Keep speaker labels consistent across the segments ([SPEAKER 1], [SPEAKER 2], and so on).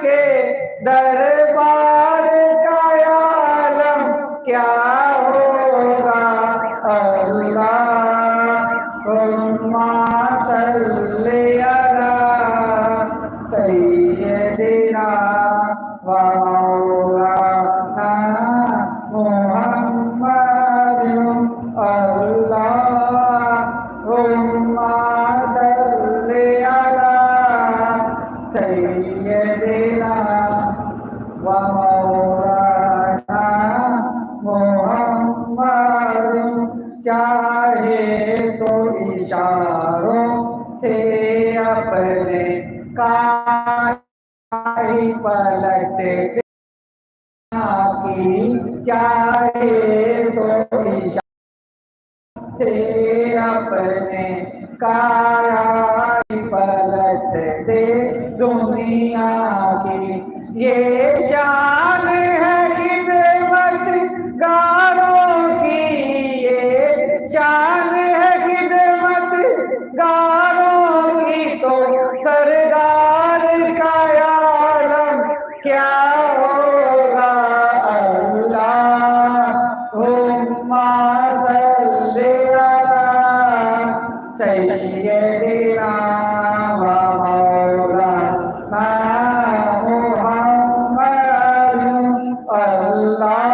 [SPEAKER 1] के दरबार का आलम क्या होगा। अल्लाहुम्मा सल्ली अला सय्यदिना व मौलाना मुहम्मदिन। अल्लाहुम्मा सल्ली अला सय्यदिना व मौलाना मुहम्मदिन। चाहे तो इशारों से अपने काई पलट की, चाहे तो इशारों से अपने काया पलट दे दुनिया की। ये शान है खिदमत गारों की, ये शान है खिदमत गारों की। तो सरदार का आलम क्या होगा। अल्लाहुम्मा सल्ली अला सय्यदिना व मौलाना मुहम्मदिन। अल्लाहुम्मा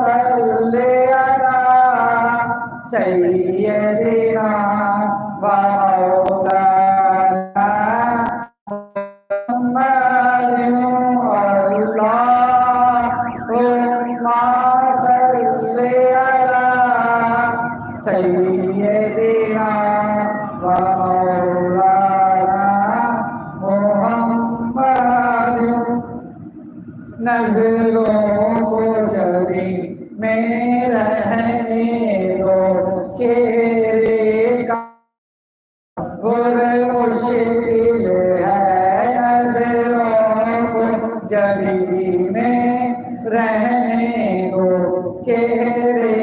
[SPEAKER 1] सल्ली अला सय्यदिना व मौलाना मुहम्मदिन। अल्लाहुम्मा सल्ली अला सय्यदिना व मौलाना मुहम्मदिन। नजरों को जरी में रहने दो, चेहरे का मुश्किल है। नजरों को जरी में रहने दो, चेहरे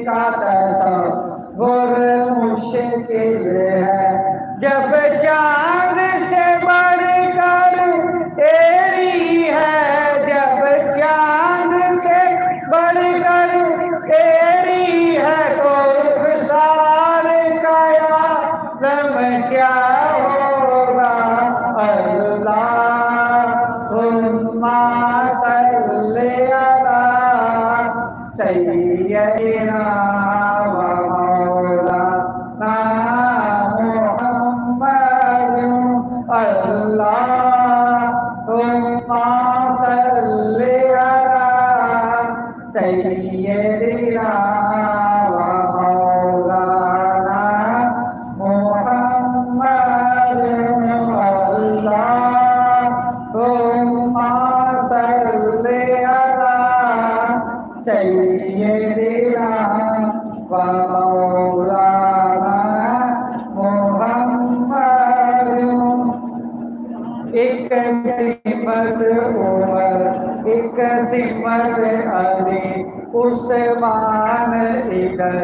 [SPEAKER 1] का तसव्वुर मुश्किल है। जब चांद से बढ़कर तेरी है, जब चांद से बढ़कर तेरी है, तो सार का आलम क्या होगा। अल्लाहुम्मा सल्ली अला सय्यदिना व मौलाना मुहम्मदिन। अल्लाहुम्मा सल्ली अला सय्यदिना व मौलाना मुहम्मदिन। अल्लाहुम्मा सल्ली अला सय्यदिना व मौलाना मुहम्मदिन। एक सिमत उमर, एक सिमत अली, उस्मान इधर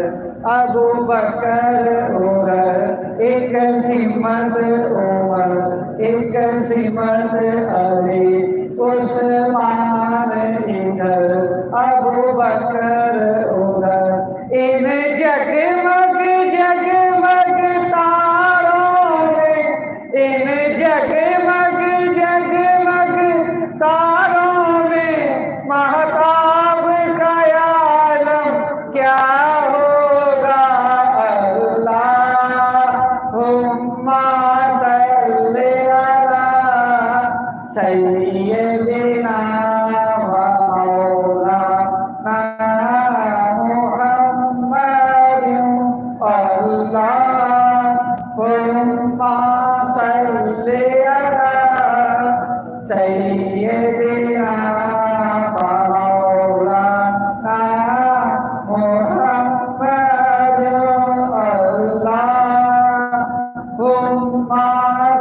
[SPEAKER 1] अबू बकर उधर। एक सिमत उमर, एक सिमत अली, उस्मान इधर अबू बकर उधर। इन जगमग जगमग तारों में, इन जगमग जगमग तारों में महताब का आलम क्या होगा। अल्लाहुम्मा सल्ली अला सय्यदिना व मौलाना मुहम्मदिन। अल्लाहुम्मा सल्ली अला सय्यदिना व मौलाना मुहम्मदिन। अल्लाहुम्मा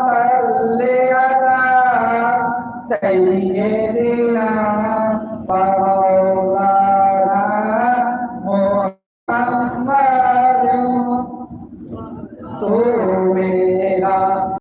[SPEAKER 1] सल्ली अला सय्यदिना